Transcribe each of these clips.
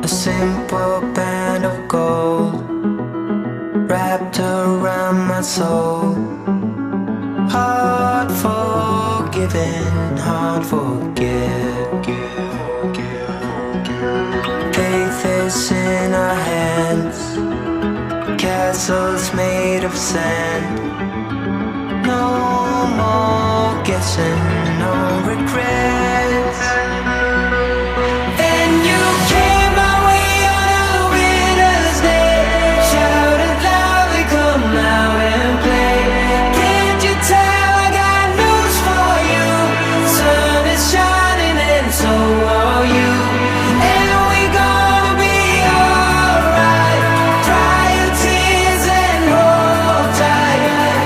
A simple band of gold wrapped around my soul. Hard forgiven, hard forgive. Faith is in our hands, castles made of sand. No more guessing, no regrets. Then you came my way on a winter's day. Shouted loudly, come out and play. Can't you tell I got news for you? Sun is shining and so are you. And we gonna be alright. Dry your tears and hold tight.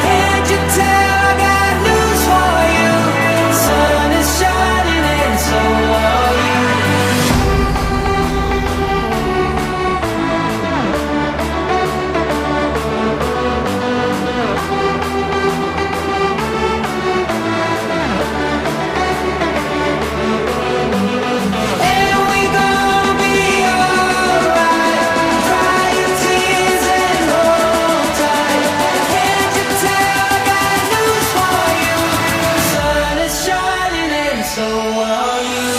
Can't you tell I got news for you? Sun is shining and so are you. And we gonna be alright. Dry your tears and hold tight. Can't you tell I got news for you? Sun is shining and so are you.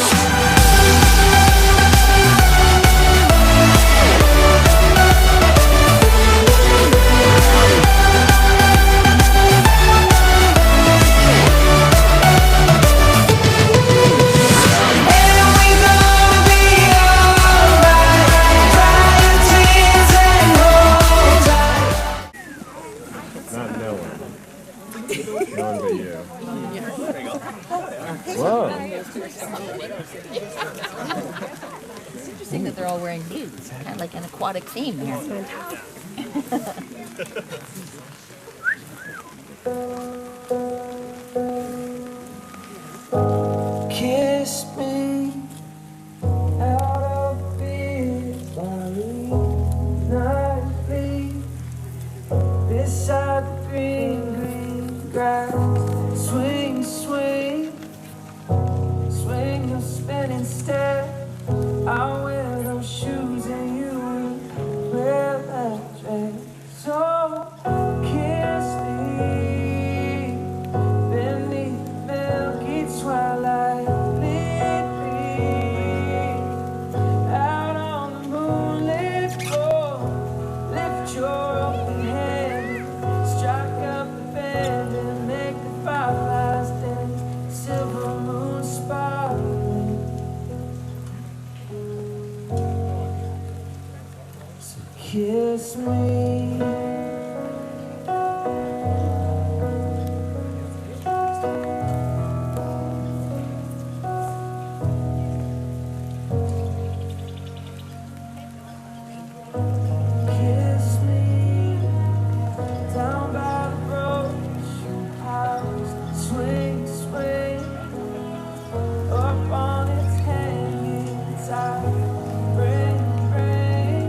And we gonna be alright. Dry your tears and hold tight. Not no one. No one but you. Whoa. It's interesting that they're all wearing boots, kind of like an aquatic theme here. Kiss me out of this nightly beside the green grass. Swing, swing, swing your spinning step. I'll wear those shoes and you will wear that dress. So kiss me beneath the milky twilight. Lead me out on the moonlit floor. Lift your open hand, strike up the band and make the fireflies dance. Silver moon sparkling. So kiss me. Kiss me down by the broken house. Swing, swing up on its hanging side. Bring, bring,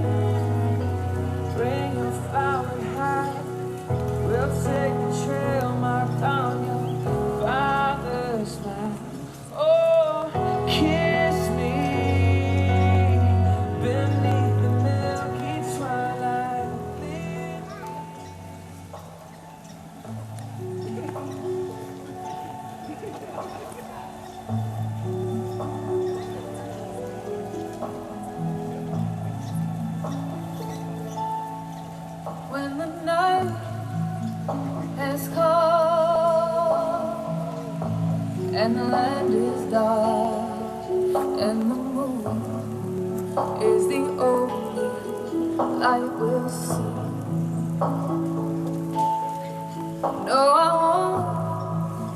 bring your flower high. We'll take the trail marked on your father's map. Oh, kiss me beneath the milky twilight. When the night has come and the land is dark and the moon is the only light we'll see. No, I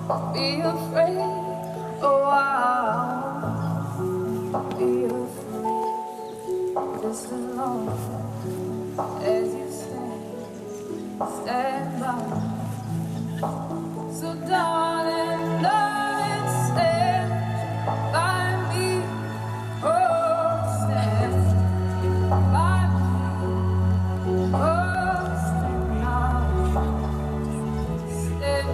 won't be afraid. Oh, I won't be afraid. Just as long as you stand by. So darling, darling, stand by me. Oh, stand by me. Oh, stand by. Stand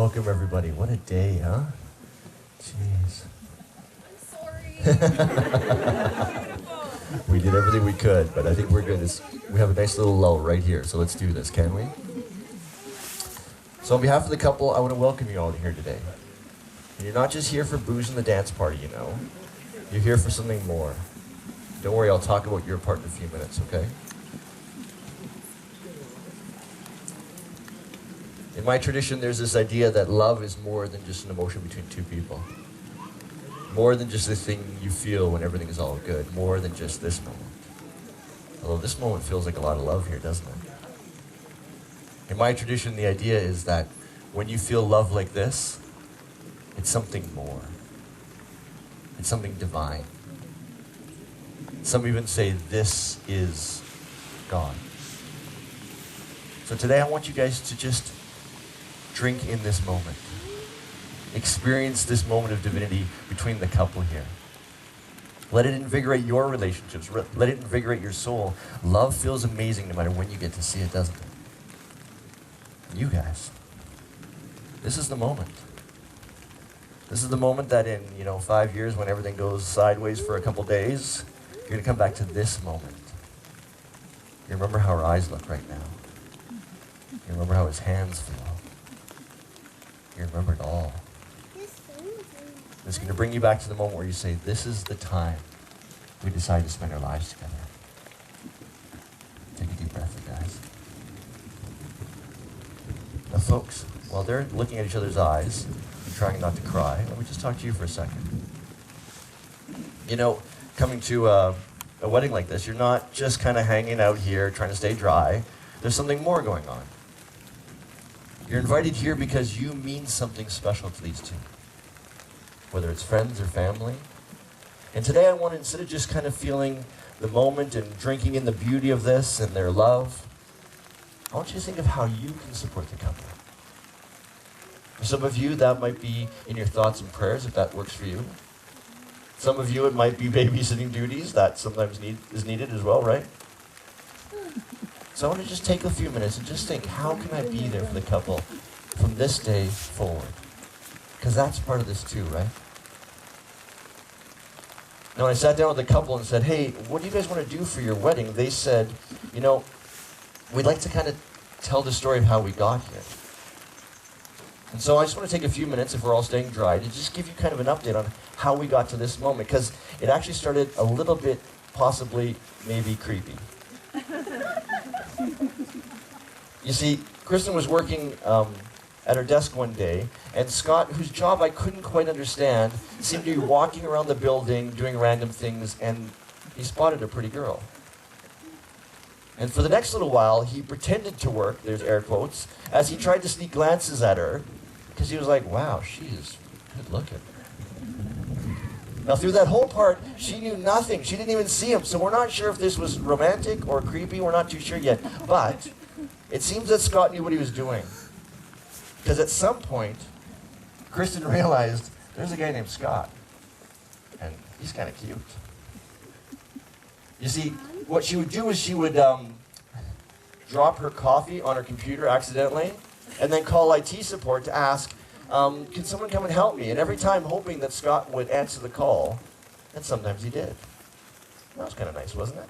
Welcome, everybody. What a day, huh? Jeez. We did everything we could, but I think we're good. We have a nice little lull right here, so let's do this, can we? So on behalf of the couple, I want to welcome you all here today. And you're not just here for booze and the dance party, you know. You're here for something more. Don't worry, I'll talk about your part in a few minutes, okay? In my tradition, there's this idea that love is more than just an emotion between two people. More than just the thing you feel when everything is all good. More than just this moment. Although this moment feels like a lot of love here, doesn't it? In my tradition, the idea is that when you feel love like this, it's something more. It's something divine. Some even say this is God. So today I want you guys to just drink in this moment. Experience this moment of divinity between the couple here. Let it invigorate your relationships. Let it invigorate your soul. Love feels amazing no matter when you get to see it, doesn't it? You guys, this is the moment. This is the moment that in, 5 years when everything goes sideways for a couple days, you're going to come back to this moment. You remember how her eyes look right now. You remember how his hands feel. You remember it all. It's going to bring you back to the moment where you say, this is the time we decide to spend our lives together. Take a deep breath, you guys. Now, folks, while they're looking at each other's eyes and trying not to cry, let me just talk to you for a second. Coming to a wedding like this, you're not just kind of hanging out here trying to stay dry. There's something more going on. You're invited here because you mean something special to these two, whether it's friends or family. And today I want to, instead of just kind of feeling the moment and drinking in the beauty of this and their love, I want you to think of how you can support the couple. For some of you, that might be in your thoughts and prayers, if that works for you. Some of you, it might be babysitting duties. That sometimes is needed as well, right? So I want to just take a few minutes and just think, how can I be there for the couple from this day forward? Because that's part of this too, right? Now, when I sat down with the couple and said, hey, what do you guys want to do for your wedding? They said, we'd like to kind of tell the story of how we got here. And so I just want to take a few minutes, if we're all staying dry, to just give you kind of an update on how we got to this moment, because it actually started a little bit, possibly, maybe creepy. You see, Kristin was working at her desk one day, and Scott, whose job I couldn't quite understand, seemed to be walking around the building doing random things, and he spotted a pretty girl. And for the next little while, he pretended to work, there's air quotes, as he tried to sneak glances at her, because he was like, wow, she is good looking. Now, through that whole part, she knew nothing. She didn't even see him, so we're not sure if this was romantic or creepy. We're not too sure yet. But it seems that Scott knew what he was doing. Because at some point, Kristin realized there's a guy named Scott, and he's kind of cute. You see, what she would do is she would drop her coffee on her computer accidentally, and then call IT support to ask, can someone come and help me? And every time hoping that Scott would answer the call, and sometimes he did. That was kind of nice, wasn't it?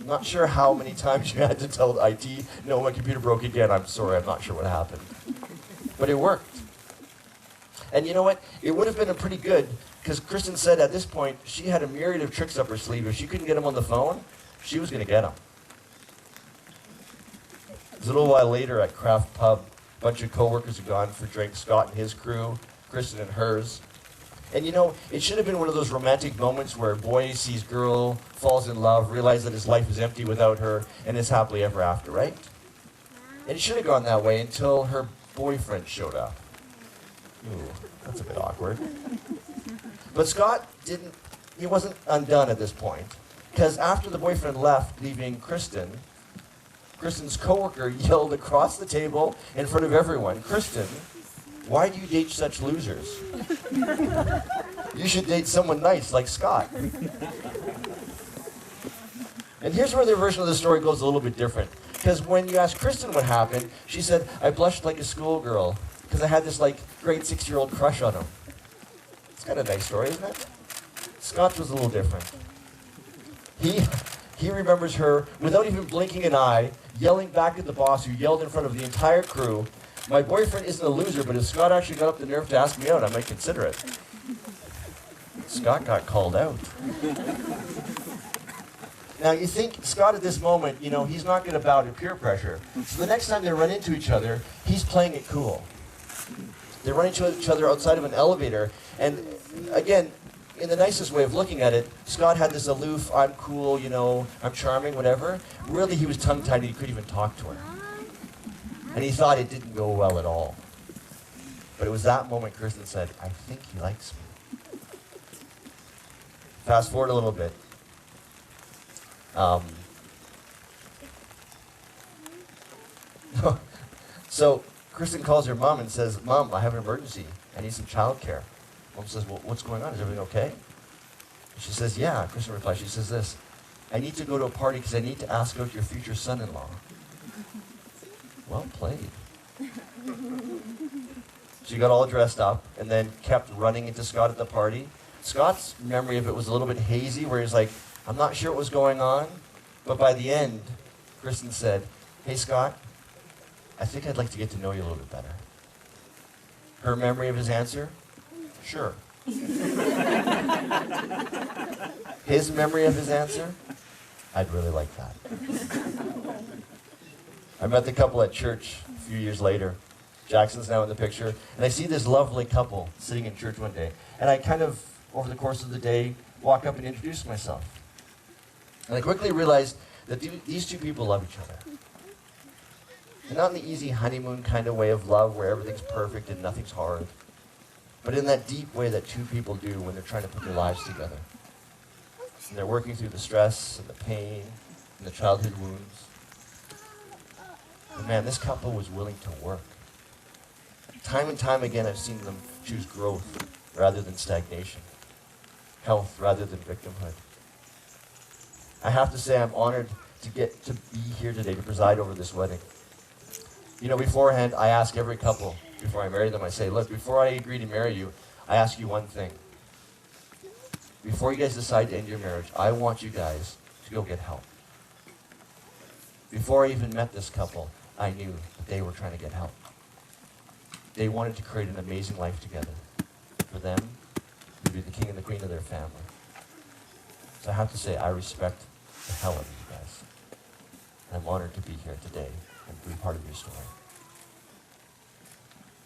I'm not sure how many times you had to tell IT, no, my computer broke again, I'm sorry, I'm not sure what happened. But it worked. And you know what? It would have been a pretty good, because Kristin said at this point, she had a myriad of tricks up her sleeve. If she couldn't get him on the phone, she was going to get him. A little while later at Craft Pub, a bunch of coworkers had gone for drinks, Scott and his crew, Kristin and hers. And it should have been one of those romantic moments where boy sees girl, falls in love, realizes that his life is empty without her, and is happily ever after, right? And it should have gone that way until her boyfriend showed up. Ooh, that's a bit awkward. But Scott he wasn't undone at this point, because after the boyfriend left, leaving Kristin's coworker yelled across the table in front of everyone, Kristin, why do you date such losers? You should date someone nice like Scott. And here's where their version of the story goes a little bit different. Because when you asked Kristin what happened, she said, I blushed like a schoolgirl because I had this like grade 6-year-old crush on him. It's kind of a nice story, isn't it? Scott's was a little different. He remembers her, without even blinking an eye, yelling back at the boss who yelled in front of the entire crew, my boyfriend isn't a loser, but if Scott actually got up the nerve to ask me out, I might consider it. Scott got called out. Now you think Scott at this moment, you know, he's not going to bow to peer pressure. So the next time they run into each other, he's playing it cool. They run into each other outside of an elevator, and again, in the nicest way of looking at it, Scott had this aloof, I'm cool, you know, I'm charming, whatever. Really, he was tongue-tied and he couldn't even talk to her. And he thought it didn't go well at all. But it was that moment Kristin said, I think he likes me. Fast forward a little bit. So Kristin calls her mom and says, Mom, I have an emergency. I need some childcare. Mom says, well, what's going on? Is everything okay? She says, yeah. Kristin replies, she says this, I need to go to a party because I need to ask out your future son-in-law. Well played. She got all dressed up and then kept running into Scott at the party. Scott's memory of it was a little bit hazy, where he's like, I'm not sure what was going on. But by the end, Kristin said, hey, Scott, I think I'd like to get to know you a little bit better. Her memory of his answer? Sure. His memory of his answer? I'd really like that. I met the couple at church a few years later. Jackson's now in the picture. And I see this lovely couple sitting in church one day. And I kind of, over the course of the day, walk up and introduce myself. And I quickly realized that these two people love each other. And not in the easy honeymoon kind of way of love where everything's perfect and nothing's hard, but in that deep way that two people do when they're trying to put their lives together. And they're working through the stress and the pain and the childhood wounds. But man, this couple was willing to work. Time and time again, I've seen them choose growth rather than stagnation, health rather than victimhood. I have to say I'm honored to get to be here today to preside over this wedding. You know, beforehand, I ask every couple, before I marry them, I say, look, before I agree to marry you, I ask you one thing. Before you guys decide to end your marriage, I want you guys to go get help. Before I even met this couple, I knew that they were trying to get help. They wanted to create an amazing life together. For them, to be the king and the queen of their family. So I have to say, I respect the hell out of you guys. And I'm honored to be here today and be part of your story.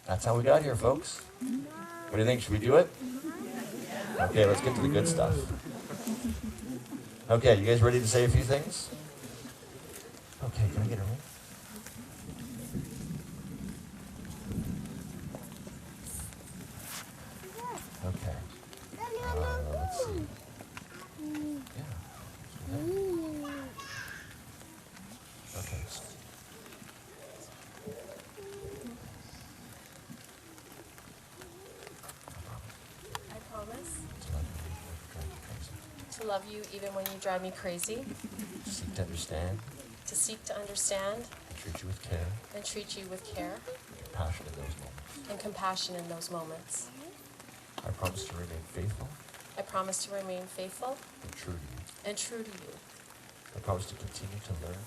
That's how we got here, folks. What do you think? Should we do it? Okay, let's get to the good stuff. Okay, you guys ready to say a few things? Okay, can I get a ring? Okay. Let's see. Yeah. Okay. I promise to love you even when you drive me crazy, Seek to understand to seek to understand and treat you with care and treat you with care and compassion in those moments. and compassion in those moments. I promise to remain faithful I promise to remain faithful and true to you. and true to you. I promise to continue to learn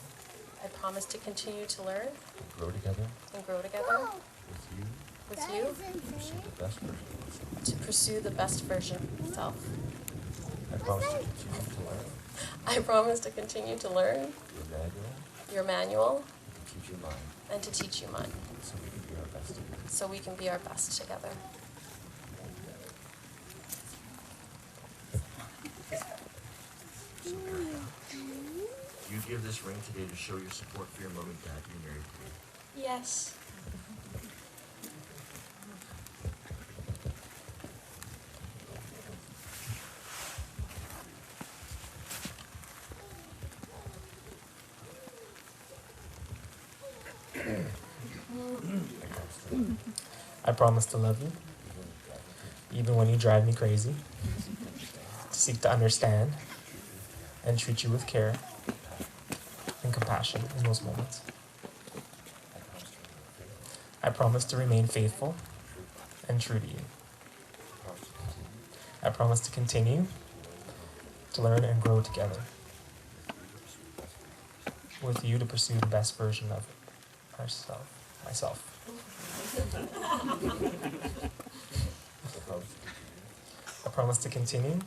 I promise to continue to learn and grow together and grow together with you with you to pursue the best version of myself. to pursue the best version of myself. I promise to continue to learn I promise to continue to learn your manual your manual and to teach you mine and to teach you mine so we can be our best together. so we can be our best together. So you give this ring today to show your support for your mom and dad you married to me. Yes. I promise to love you, even when you drive me crazy, to seek to understand and treat you with care and compassion in those moments. I promise to remain faithful and true to you. I promise to continue to learn and grow together with you to pursue the best version of myself. I promise to continue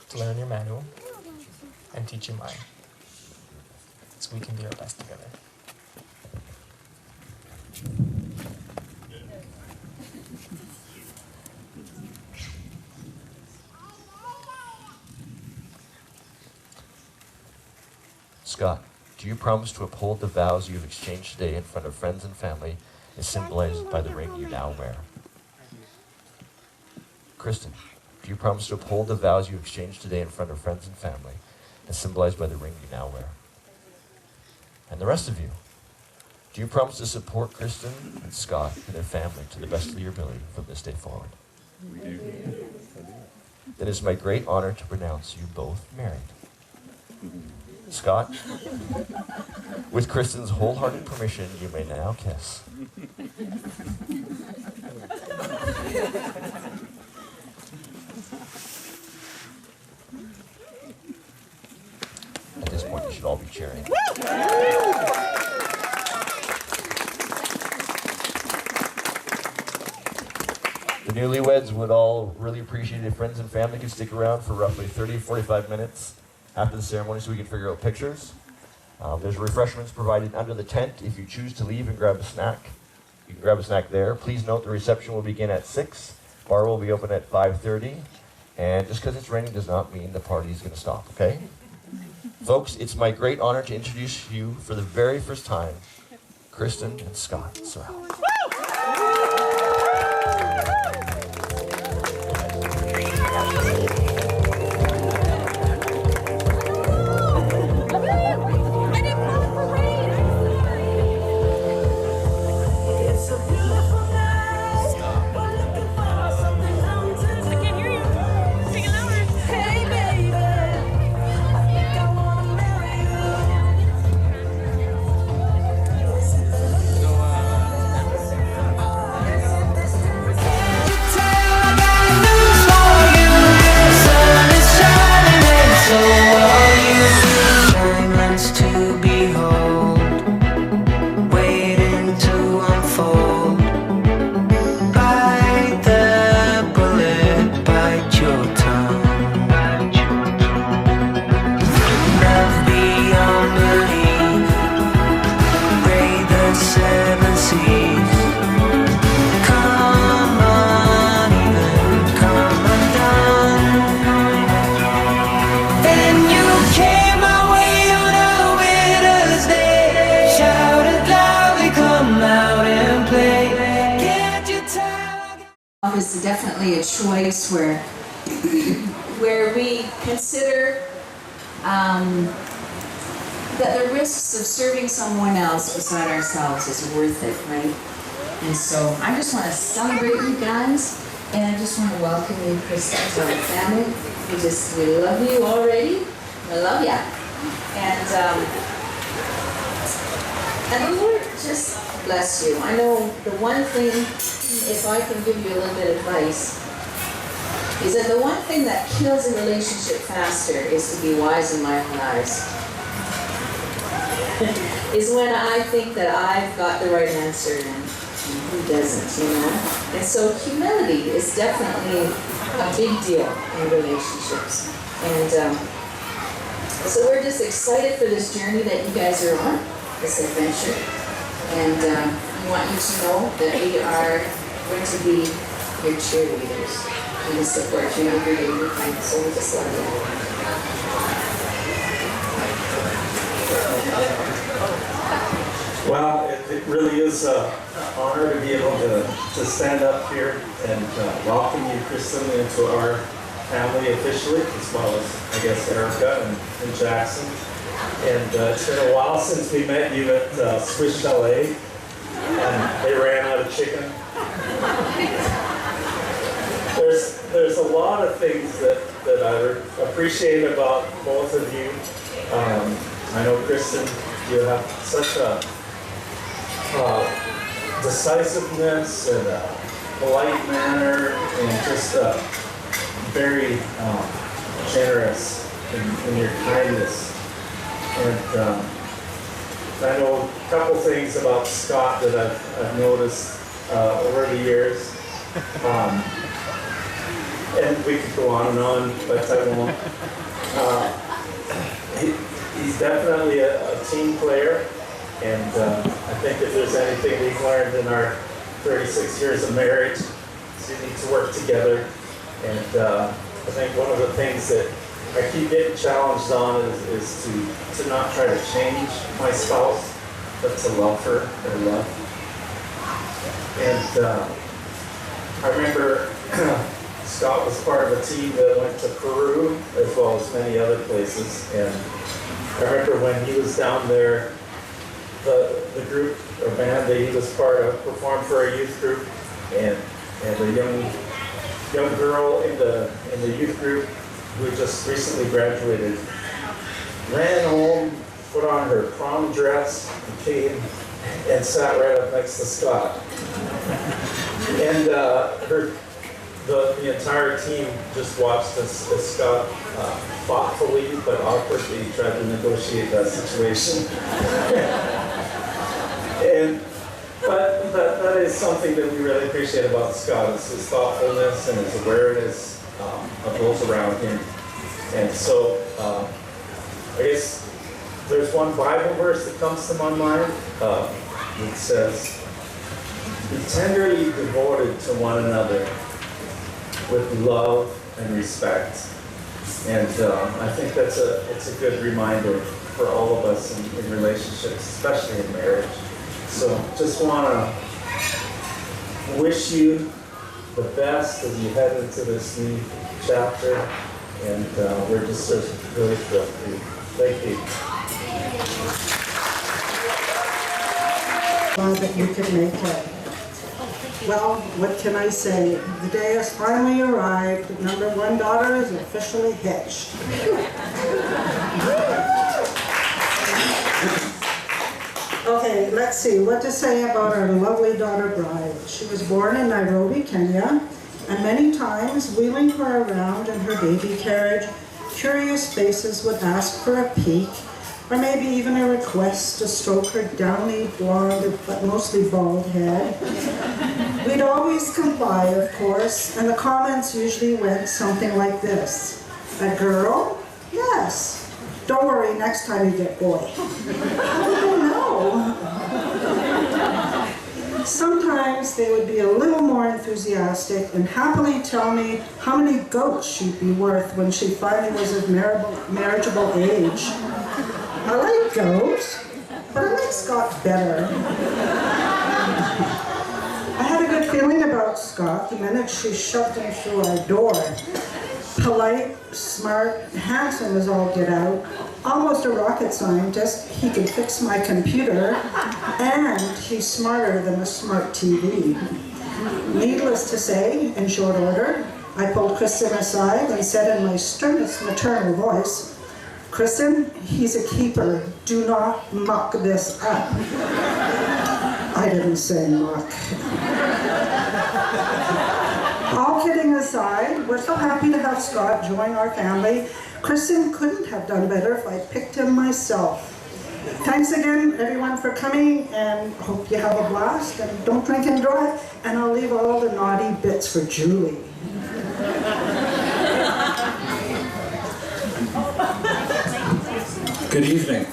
to learn your manual and teach you mine, so we can be our best together. Scott, do you promise to uphold the vows you have exchanged today in front of friends and family, as symbolized by the ring you now wear? Kristin, do you promise to uphold the vows you exchanged today in front of friends and family, as symbolized by the ring you now wear? And the rest of you, do you promise to support Kristin and Scott and their family to the best of your ability from this day forward? Then it is my great honor to pronounce you both married. Scott, with Kristin's wholehearted permission, you may now kiss. At this point, you should all be cheering. The newlyweds would all really appreciate it if friends and family could stick around for roughly 30 to 45 minutes after the ceremony so we can figure out pictures. There's refreshments provided under the tent. If you choose to leave and grab a snack, you can grab a snack there. Please note the reception will begin at 6. Bar will be open at 5:30. And just because it's raining does not mean the party is going to stop, okay? Folks, it's my great honor to introduce you for the very first time, Kristin and Scott Sorrell. Is definitely a choice where we consider that the risks of serving someone else beside ourselves is worth it, right? And so I just want to celebrate you guys, and I just want to welcome you, Kristin, to our family. We love you already. I love ya. And the Lord just bless you. I know the one thing, if I can give you a little bit of advice, is that the one thing that kills a relationship faster is to be wise in my own eyes. Is when I think that I've got the right answer and who doesn't, you know? And so humility is definitely a big deal in relationships. And so we're just excited for this journey that you guys are on, this adventure. And we want you to know that we are going to be your cheerleaders and to support you every day we can. So we just love you. Well, it really is an honor to be able to stand up here and welcome you, Kristin, into our family officially, as well as, I guess, Erica and Jackson. And it's been a while since we met you at Swiss Chalet, and they ran out of chicken. There's a lot of things that I appreciate about both of you. I know, Kristin, you have such a decisiveness and a polite manner and just very generous in your kindness. And I know a couple things about Scott that I've noticed over the years. And we could go on, but I won't. He's definitely a team player, and I think if there's anything we've learned in our 36 years of marriage, is you need to work together. And I think one of the things that I keep getting challenged on is to not try to change my spouse, but to love her or love. And I remember Scott was part of a team that went to Peru as well as many other places. And I remember when he was down there, the group or band that he was part of performed for a youth group, and a young girl in the youth group who had just recently graduated ran home, put on her prom dress, and came and sat right up next to Scott. And the entire team just watched as Scott thoughtfully but awkwardly tried to negotiate that situation. But that is something that we really appreciate about Scott, is his thoughtfulness and his awareness of those around him. And so I guess there's one Bible verse that comes to my mind. It says, "Be tenderly devoted to one another with love and respect." And I think it's a good reminder for all of us in relationships, especially in marriage. So just want to wish you the best as you head into this new chapter, and we're just really thrilled for you. Thank you. Glad that you could make it. Well, what can I say? The day has finally arrived. Number one daughter is officially hitched. Okay, let's see what to say about our lovely daughter Bride. She was born in Nairobi, Kenya, and many times wheeling her around in her baby carriage, curious faces would ask for a peek, or maybe even a request to stroke her downy, blonde, but mostly bald head. We'd always comply, of course, and the comments usually went something like this: "A girl? Yes. Don't worry, next time you get boy." Oh no. Sometimes they would be a little more enthusiastic and happily tell me how many goats she'd be worth when she finally was of marriageable age. I like goats, but I like Scott better. I had a good feeling about Scott the minute she shoved him through our door. Polite, smart, handsome as all get out, almost a rocket scientist. He could fix my computer, and he's smarter than a smart TV. Needless to say, in short order, I pulled Kristin aside and said in my sternest maternal voice, "Kristin, he's a keeper. Do not muck this up." I didn't say muck. All kidding aside, we're so happy to have Scott join our family. Kristin couldn't have done better if I picked him myself. Thanks again, everyone, for coming, and hope you have a blast, and don't drink and drive, and I'll leave all the naughty bits for Julie. Good evening.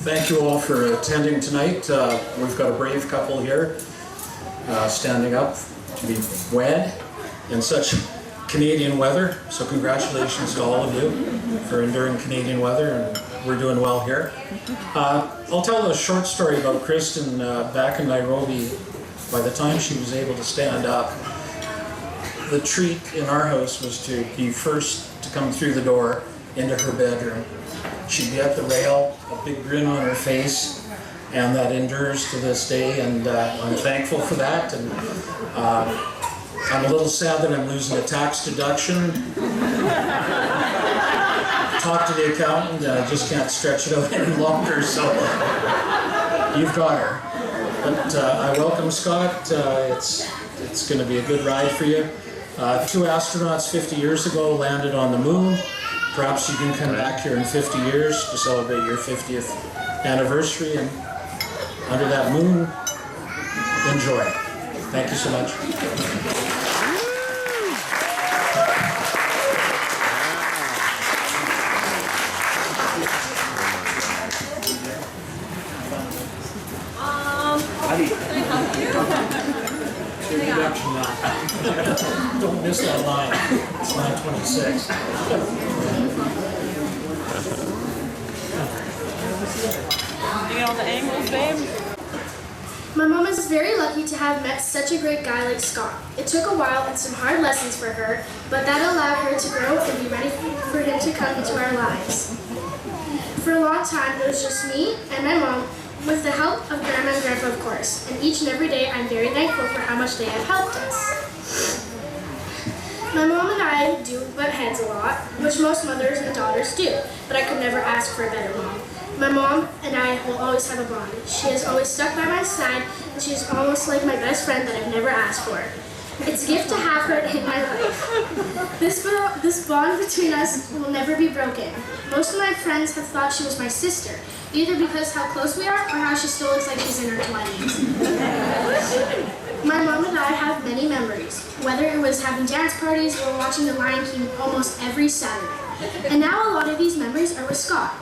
Thank you all for attending tonight. We've got a brave couple here standing up to be wed in such Canadian weather. So congratulations to all of you for enduring Canadian weather, and we're doing well here. I'll tell a short story about Kristin back in Nairobi. By the time she was able to stand up, the treat in our house was to be first to come through the door into her bedroom. She'd be at the rail, a big grin on her face, and that endures to this day, and I'm thankful for that. And I'm a little sad that I'm losing a tax deduction. talked to the accountant, I just can't stretch it out any longer, so you've got her. But I welcome Scott. It's going to be a good ride for you. 2 astronauts 50 years ago landed on the moon. Perhaps you can come back here in 50 years to celebrate your 50th anniversary, and under that moon, enjoy. Thank you so much. Introduction now. Don't miss that line. It's 9:26. You get all the angles, babe? My mom is very lucky to have met such a great guy like Scott. It took a while and some hard lessons for her, but that allowed her to grow and be ready for him to come into our lives. For a long time, it was just me and my mom, with the help of Grandma and Grandpa, of course. And each and every day, I'm very thankful for how much they have helped us. My mom and I do butt heads a lot, which most mothers and daughters do, but I could never ask for a better mom. My mom and I will always have a bond. She has always stuck by my side, and she is almost like my best friend that I've never asked for. It's a gift to have her in my life. This bond between us will never be broken. Most of my friends have thought she was my sister, either because how close we are or how she still looks like she's in her 20s. My mom and I have many memories, whether it was having dance parties or watching The Lion King almost every Saturday. And now a lot of these memories are with Scott.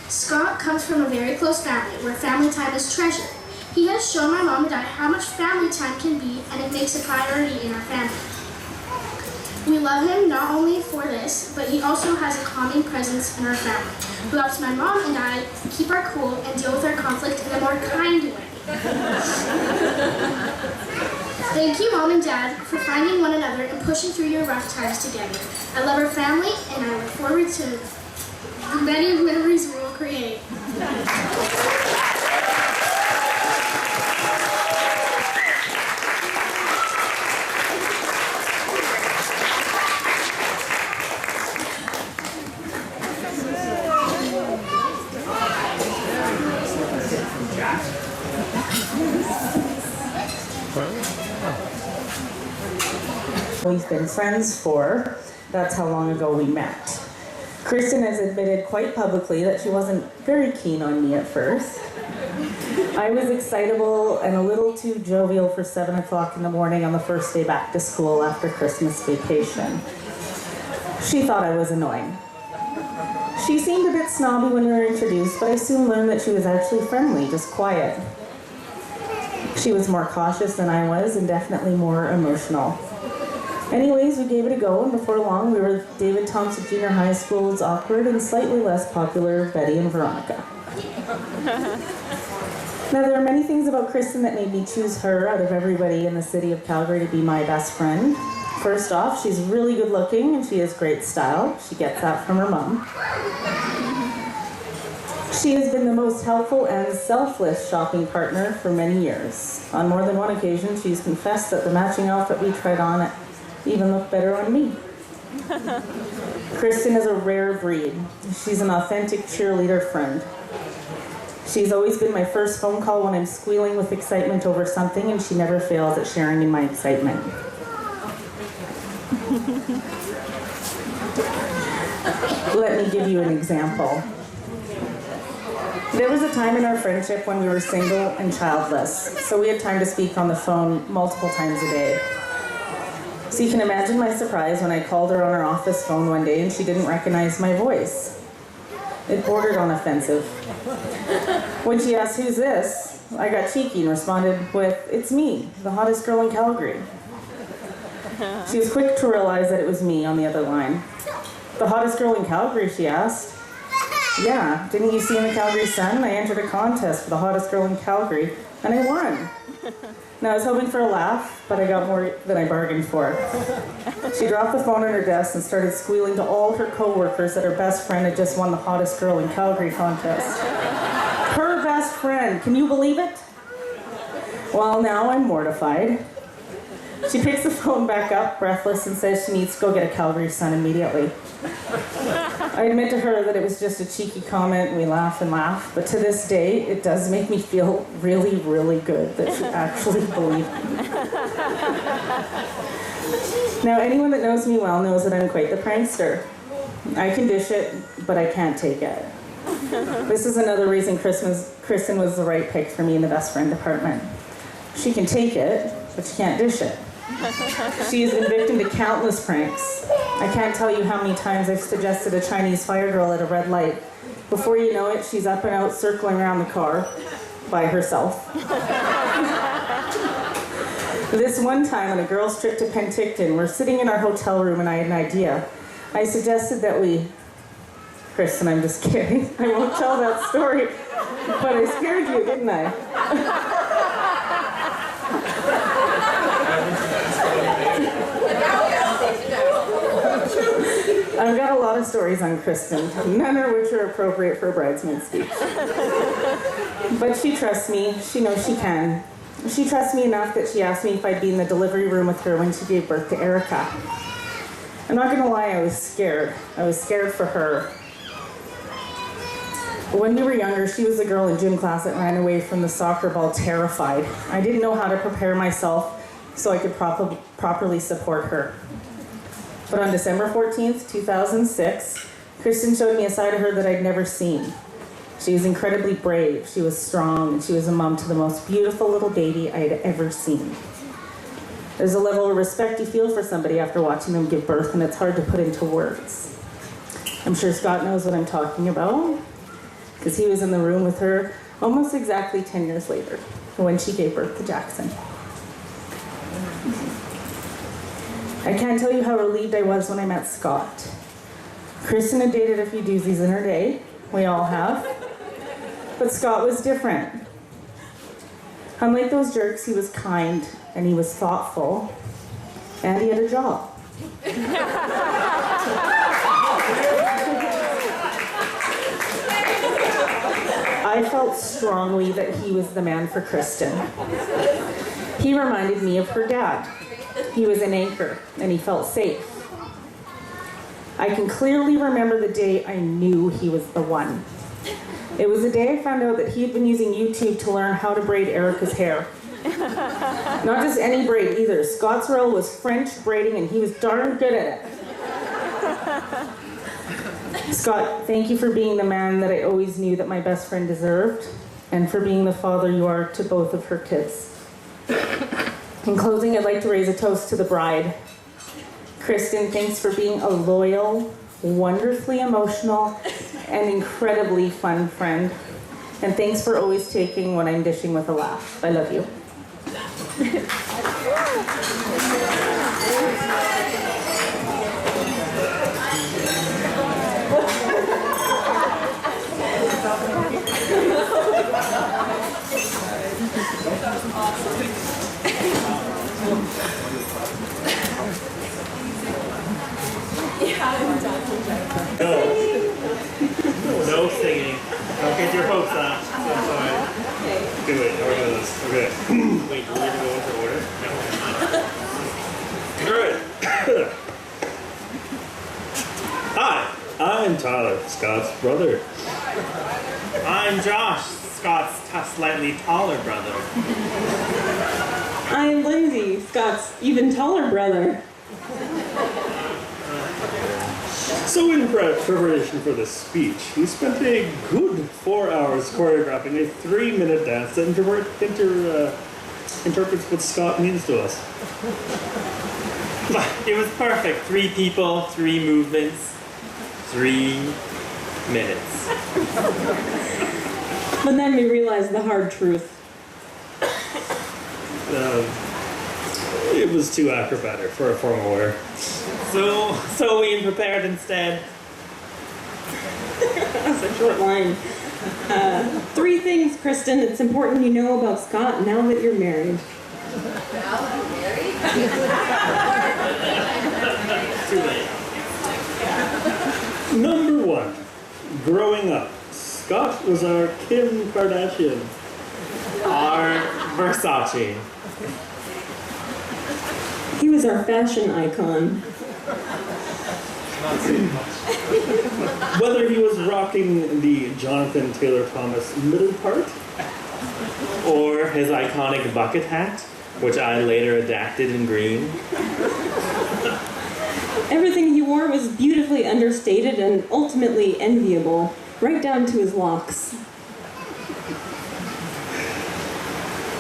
Scott comes from a very close family where family time is treasured. He has shown my mom and I how much family time can be, and it makes a priority in our family. We love him not only for this, but he also has a calming presence in our family, who helps my mom and I keep our cool and deal with our conflict in a more kind way. Thank you, Mom and Dad, for finding one another and pushing through your rough times together. I love our family, and I look forward to the many memories we will create. We've been friends for, that's how long ago we met. Kristin has admitted quite publicly that she wasn't very keen on me at first. I was excitable and a little too jovial for 7 o'clock in the morning on the first day back to school after Christmas vacation. She thought I was annoying. She seemed a bit snobby when we were introduced, but I soon learned that she was actually friendly, just quiet. She was more cautious than I was and definitely more emotional. Anyways, we gave it a go, and before long we were David Thompson Junior High School's awkward and slightly less popular Betty and Veronica. Now, there are many things about Kristin that made me choose her out of everybody in the city of Calgary to be my best friend. First off, she's really good looking and she has great style. She gets that from her mom. She has been the most helpful and selfless shopping partner for many years. On more than one occasion, she's confessed that the matching outfit we tried on even looked better on me. Kristin is a rare breed. She's an authentic cheerleader friend. She's always been my first phone call when I'm squealing with excitement over something, and she never fails at sharing in my excitement. Let me give you an example. There was a time in our friendship when we were single and childless, so we had time to speak on the phone multiple times a day. So you can imagine my surprise when I called her on her office phone one day and she didn't recognize my voice. It bordered on offensive. When she asked, "Who's this?" I got cheeky and responded with, "It's me, the hottest girl in Calgary." She was quick to realize that it was me on the other line. "The hottest girl in Calgary?" she asked. "Yeah, didn't you see in the Calgary Sun? I entered a contest for the hottest girl in Calgary, and I won." Now, I was hoping for a laugh, but I got more than I bargained for. She dropped the phone on her desk and started squealing to all her co-workers that her best friend had just won the hottest girl in Calgary contest. Her best friend, can you believe it? Well, now I'm mortified. She picks the phone back up, breathless, and says she needs to go get a Calgary Sun immediately. I admit to her that it was just a cheeky comment and we laugh and laugh, but to this day, it does make me feel really, really good that she actually believed me. Now, anyone that knows me well knows that I'm quite the prankster. I can dish it, but I can't take it. This is another reason Kristin was the right pick for me in the best friend department. She can take it, but she can't dish it. She has been victim to countless pranks. I can't tell you how many times I've suggested a Chinese fire drill at a red light. Before you know it, she's up and out circling around the car by herself. This one time on a girls' trip to Penticton, we're sitting in our hotel room and I had an idea. I suggested that we... Kristin, I'm just kidding. I won't tell that story. But I scared you, didn't I? I've got a lot of stories on Kristin, none of which are appropriate for a bridesmaid speech. But she trusts me. She knows she can. She trusts me enough that she asked me if I'd be in the delivery room with her when she gave birth to Erica. I'm not gonna lie, I was scared. I was scared for her. But when we were younger, she was the girl in gym class that ran away from the soccer ball terrified. I didn't know how to prepare myself so I could properly support her. But on December 14th, 2006, Kristin showed me a side of her that I'd never seen. She was incredibly brave, she was strong, and she was a mom to the most beautiful little baby I had ever seen. There's a level of respect you feel for somebody after watching them give birth, and it's hard to put into words. I'm sure Scott knows what I'm talking about, because he was in the room with her almost exactly 10 years later, when she gave birth to Jackson. I can't tell you how relieved I was when I met Scott. Kristin had dated a few doozies in her day. We all have. But Scott was different. Unlike those jerks, he was kind, and he was thoughtful, and he had a job. I felt strongly that he was the man for Kristin. He reminded me of her dad. He was an anchor, and he felt safe. I can clearly remember the day I knew he was the one. It was the day I found out that he had been using YouTube to learn how to braid Erica's hair. Not just any braid either. Scott's role was French braiding, and he was darn good at it. Scott, thank you for being the man that I always knew that my best friend deserved, and for being the father you are to both of her kids. In closing, I'd like to raise a toast to the bride. Kristin, thanks for being a loyal, wonderfully emotional, and incredibly fun friend. And thanks for always taking what I'm dishing with a laugh. I love you. No singing. Don't get your hopes up. I'm sorry. Okay, wait, how are we doing this? Okay. Wait, do we need to go into order? No. Alright. Hi, I'm Tyler, Scott's brother. I'm Josh, Scott's slightly taller brother. I'm Lindsay, Scott's even taller brother. So in preparation for this speech, we spent a good 4 hours choreographing a 3-minute dance that interprets what Scott means to us. It was perfect. 3 people, 3 movements, 3 minutes. But then we realized the hard truth. It was too acrobatic for a formal wear. So we prepared instead. That's a short line. 3 things, Kristin, it's important you know about Scott now that you're married. Too late. Number 1, growing up, Scott was our Kim Kardashian. Our Versace. He was our fashion icon. Whether he was rocking the Jonathan Taylor Thomas middle part, Or his iconic bucket hat, which I later adapted in green. Everything he wore was beautifully understated and ultimately enviable, right down to his locks.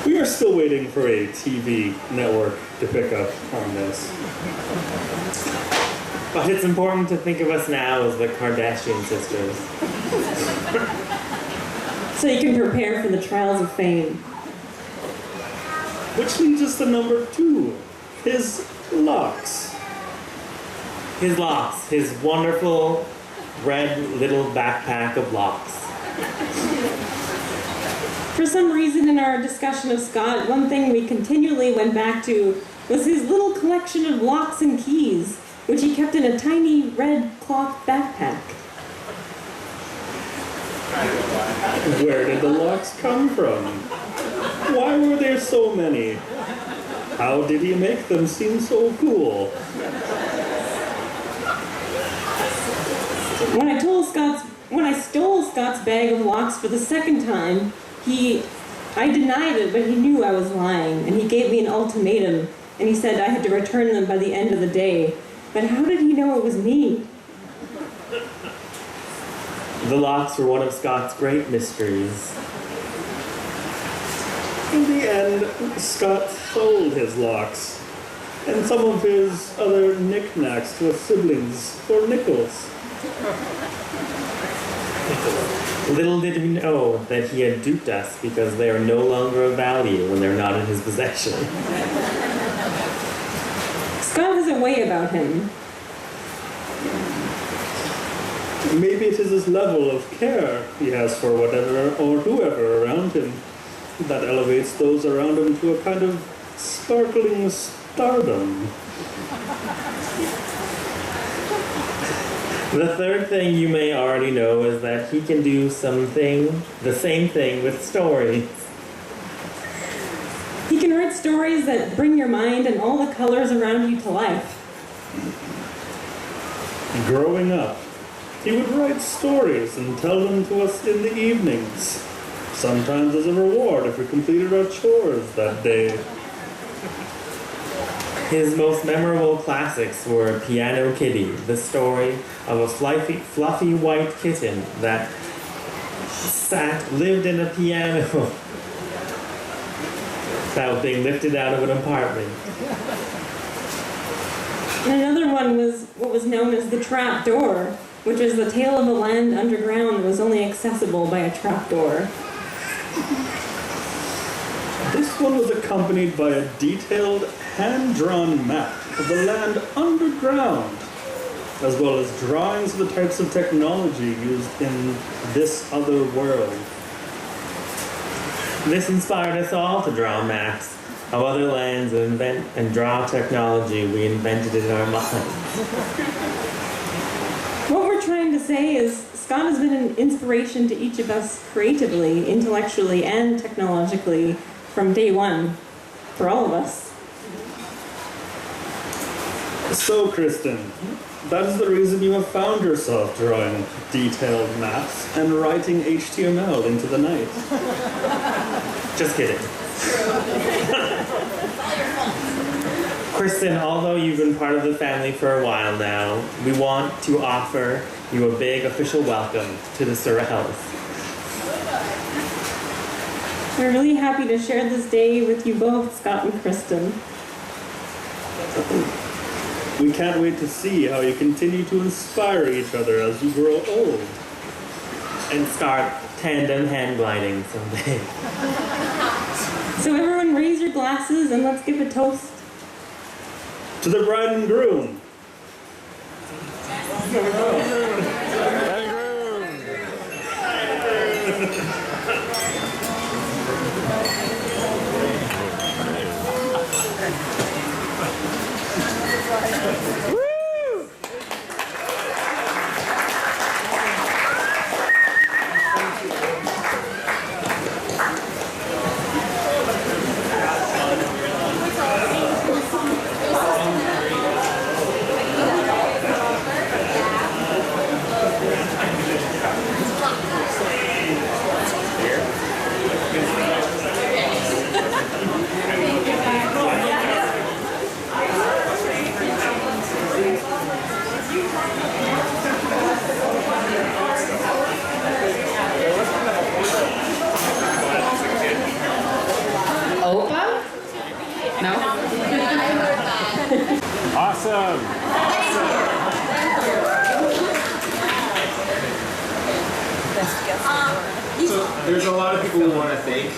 we are still waiting for a TV network to pick up on this. But it's important to think of us now as the Kardashian sisters. So you can prepare for the trials of fame. Which leads us to number 2, his locks. His locks, his wonderful red little backpack of locks. For some reason in our discussion of Scott, one thing we continually went back to was his little collection of locks and keys, which he kept in a tiny red cloth backpack. Where did the locks come from? Why were there so many? How did he make them seem so cool? When I stole Scott's bag of locks for the second time, I denied it, but he knew I was lying, and he gave me an ultimatum, and he said I had to return them by the end of the day. But how did he know it was me? The locks were one of Scott's great mysteries. In the end, Scott sold his locks and some of his other knickknacks to his siblings for nickels. Little did we know that he had duped us because they are no longer of value when they're not in his possession. Scott has a way about him. Maybe it is his level of care he has for whatever or whoever around him that elevates those around him to a kind of sparkling stardom. The third thing you may already know is that he can do the same thing with stories. He can write stories that bring your mind and all the colors around you to life. Growing up, he would write stories and tell them to us in the evenings, sometimes as a reward if we completed our chores that day. His most memorable classics were Piano Kitty, the story of a fluffy white kitten that lived in a piano that was being lifted out of an apartment. And another one was what was known as the trap door, which is the tale of a land underground that was only accessible by a trap door. This one was accompanied by a detailed, hand-drawn map of the land underground, as well as drawings of the types of technology used in this other world. This inspired us all to draw maps of other lands and draw technology we invented in our minds. What we're trying to say is Scott has been an inspiration to each of us creatively, intellectually, and technologically from day one, for all of us. So, Kristin, that is the reason you have found yourself drawing detailed maps and writing HTML into the night. Just kidding. Kristin, although you've been part of the family for a while now, we want to offer you a big official welcome to the Sorrells. We're really happy to share this day with you both, Scott and Kristin. We can't wait to see how you continue to inspire each other as you grow old. And start tandem hand gliding someday. So everyone raise your glasses and let's give a toast. To the bride and groom. Awesome. So there's a lot of people we want to thank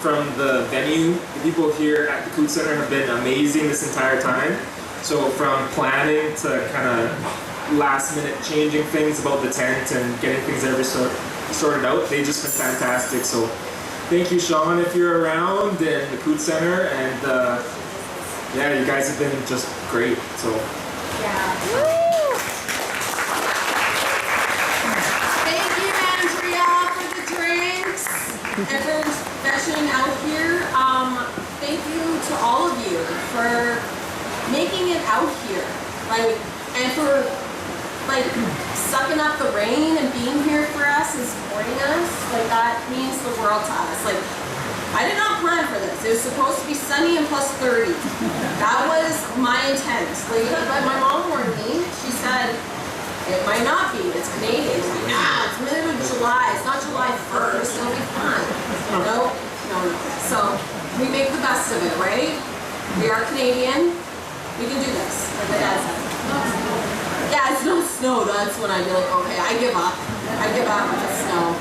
from the venue. The people here at the Food Center have been amazing this entire time. So from planning to kind of last minute changing things about the tent and getting things sorted out, they've just been fantastic. So thank you, Sean, if you're around, and the Food Center, and yeah, you guys have been just great. So Yeah. Thank you, Andrea, for the drinks and for fashioning out here. Thank you to all of you for making it out here, and for sucking up the rain and being here for us and supporting us. That means the world to us. I did not plan for this. It was supposed to be sunny and plus 30. That was my intent. But my mom warned me. She said, it might not be. It's Canadian. It's middle of July. It's not July 1st. It'll be fun. No. So we make the best of it, right? We are Canadian. We can do this. Like my dad said. Yeah, it's not snow. That's when I'd be like, okay, I give up. I give up on the snow.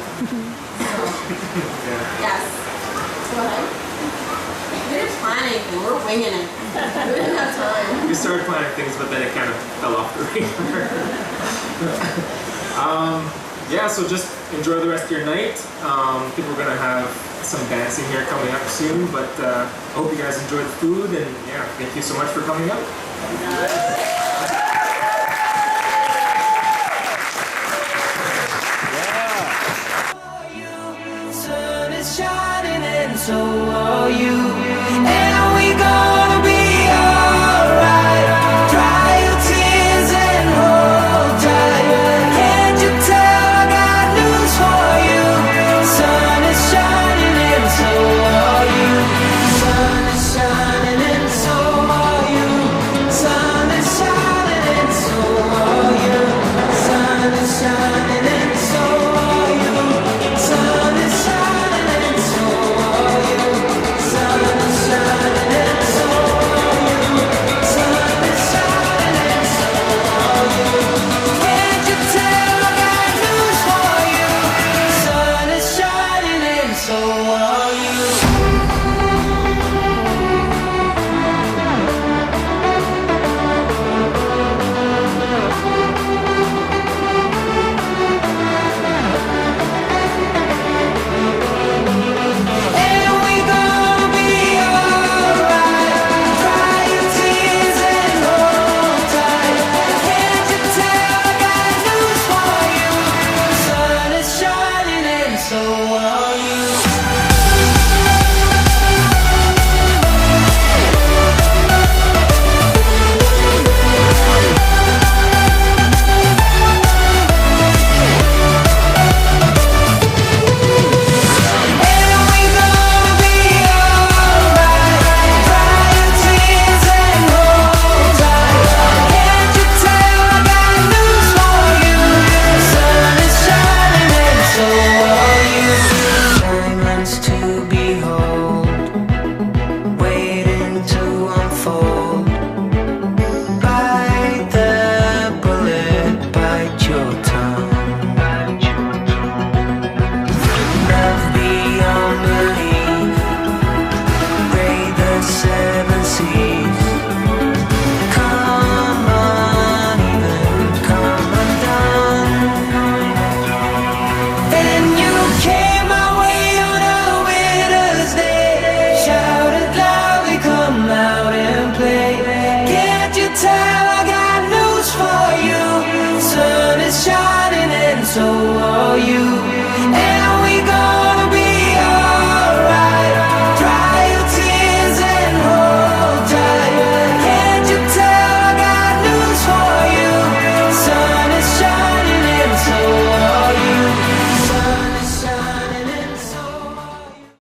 So, yes. Go ahead. We didn't plan anything. We're winging it. We didn't have time. we started planning things, but then it kind of fell off the radar. Yeah, so just enjoy the rest of your night. I think we're gonna have some dancing here coming up soon, but I hope you guys enjoy the food, and yeah, thank you so much for coming out.